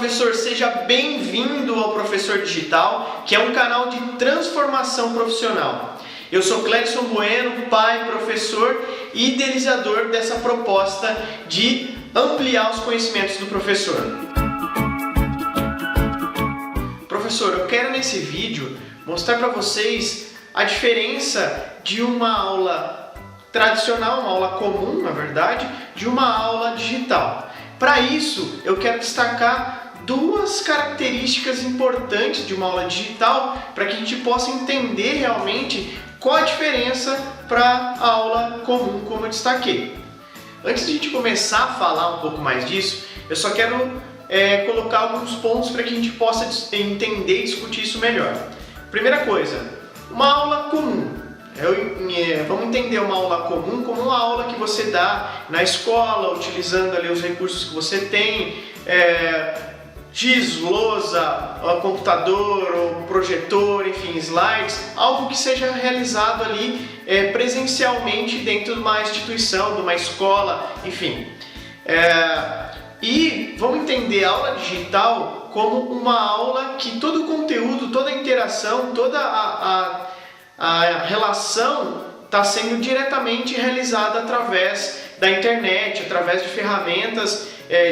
professor, seja bem-vindo ao Professor Digital, que é um canal de transformação profissional. Eu sou Cledson Bueno, pai, professor e idealizador dessa proposta de ampliar os conhecimentos do professor. Professor, eu quero nesse vídeo mostrar para vocês a diferença de uma aula tradicional, uma aula comum, na verdade, de uma aula digital. Para isso, eu quero destacar duas características importantes de uma aula digital para que a gente possa entender realmente qual a diferença para a aula comum, como eu destaquei. Antes de a gente começar a falar um pouco mais disso, eu só quero colocar alguns pontos para que a gente possa entender e discutir isso melhor. Primeira coisa, uma aula comum. Vamos entender uma aula comum como uma aula que você dá na escola, utilizando ali os recursos que você tem, giz, lousa, computador, ou projetor, enfim, slides, algo que seja realizado ali presencialmente dentro de uma instituição, de uma escola, enfim. E vamos entender a aula digital como uma aula que todo o conteúdo, toda a interação, toda a relação está sendo diretamente realizada através da internet, através de ferramentas,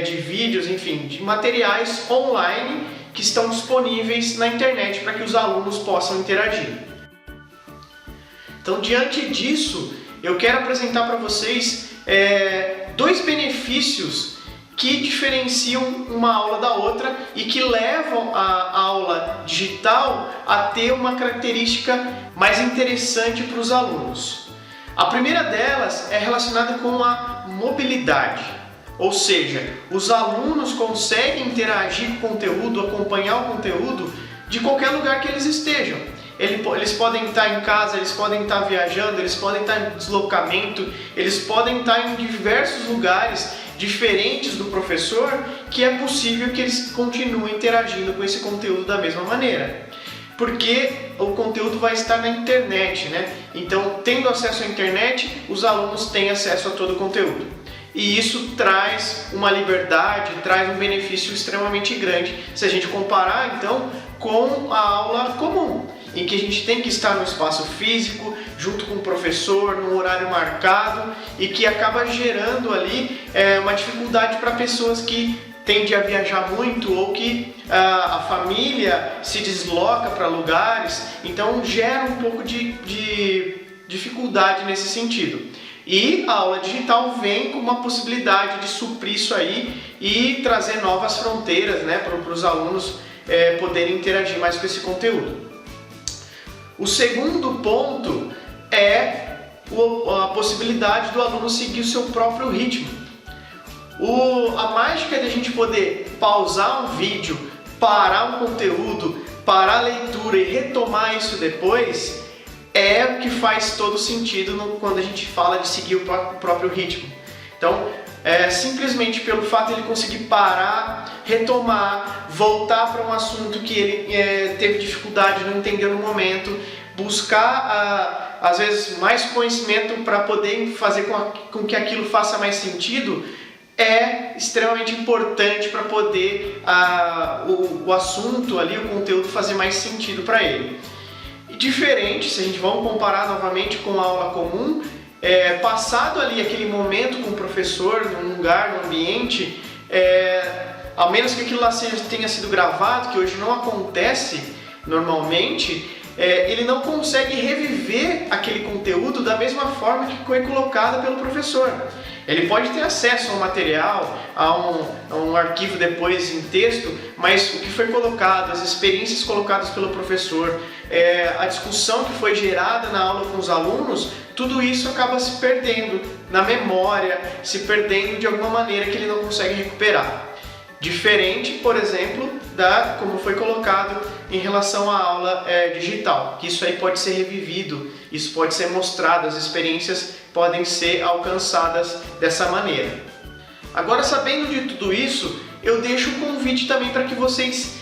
de vídeos, enfim, de materiais online que estão disponíveis na internet para que os alunos possam interagir. Então, diante disso, eu quero apresentar para vocês dois benefícios que diferenciam uma aula da outra e que levam a aula digital a ter uma característica mais interessante para os alunos. A primeira delas é relacionada com a mobilidade, ou seja, os alunos conseguem interagir com o conteúdo, acompanhar o conteúdo de qualquer lugar que eles estejam. Eles podem estar em casa, eles podem estar viajando, eles podem estar em deslocamento, eles podem estar em diversos lugares diferentes do professor, que é possível que eles continuem interagindo com esse conteúdo da mesma maneira. Porque o conteúdo vai estar na internet, né? Então, tendo acesso à internet, os alunos têm acesso a todo o conteúdo. E isso traz uma liberdade, traz um benefício extremamente grande, se a gente comparar, então, com a aula comum, em que a gente tem que estar no espaço físico, junto com o professor, num horário marcado, e que acaba gerando ali uma dificuldade para pessoas que tendem a viajar muito ou que a família se desloca para lugares, então gera um pouco de dificuldade nesse sentido. E a aula digital vem com uma possibilidade de suprir isso aí e trazer novas fronteiras, né, para os alunos poderem interagir mais com esse conteúdo. O segundo ponto é a possibilidade do aluno seguir o seu próprio ritmo. A mágica de a gente poder pausar um vídeo, parar um conteúdo, parar a leitura e retomar isso depois é o que faz todo sentido quando a gente fala de seguir o próprio ritmo. Então, simplesmente pelo fato de ele conseguir parar, retomar, voltar para um assunto que ele teve dificuldade, não entendeu no momento, buscar às vezes mais conhecimento para poder fazer com que aquilo faça mais sentido, é extremamente importante para poder o assunto ali, o conteúdo fazer mais sentido para ele. E diferente, se a gente vamos comparar novamente com a aula comum, passado ali aquele momento com o professor, num lugar, num ambiente, ao menos que aquilo lá tenha sido gravado, que hoje não acontece normalmente, ele não consegue reviver aquele conteúdo da mesma forma que foi colocado pelo professor. Ele pode ter acesso ao material, a um arquivo depois em texto, mas o que foi colocado, as experiências colocadas pelo professor, a discussão que foi gerada na aula com os alunos, tudo isso acaba se perdendo na memória, se perdendo de alguma maneira que ele não consegue recuperar. Diferente, por exemplo, como foi colocado em relação à aula digital, que isso aí pode ser revivido, isso pode ser mostrado, as experiências podem ser alcançadas dessa maneira. Agora, sabendo de tudo isso, eu deixo um convite também para que vocês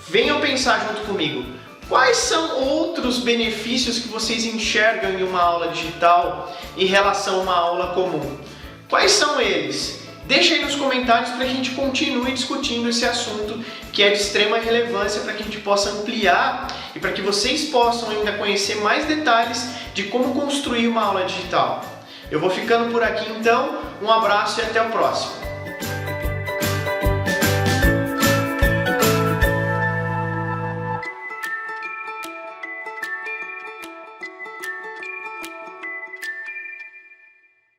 venham pensar junto comigo. Quais são outros benefícios que vocês enxergam em uma aula digital em relação a uma aula comum? Quais são eles? Deixa aí nos comentários para que a gente continue discutindo esse assunto que é de extrema relevância para que a gente possa ampliar e para que vocês possam ainda conhecer mais detalhes de como construir uma aula digital. Eu vou ficando por aqui então, um abraço e até o próximo.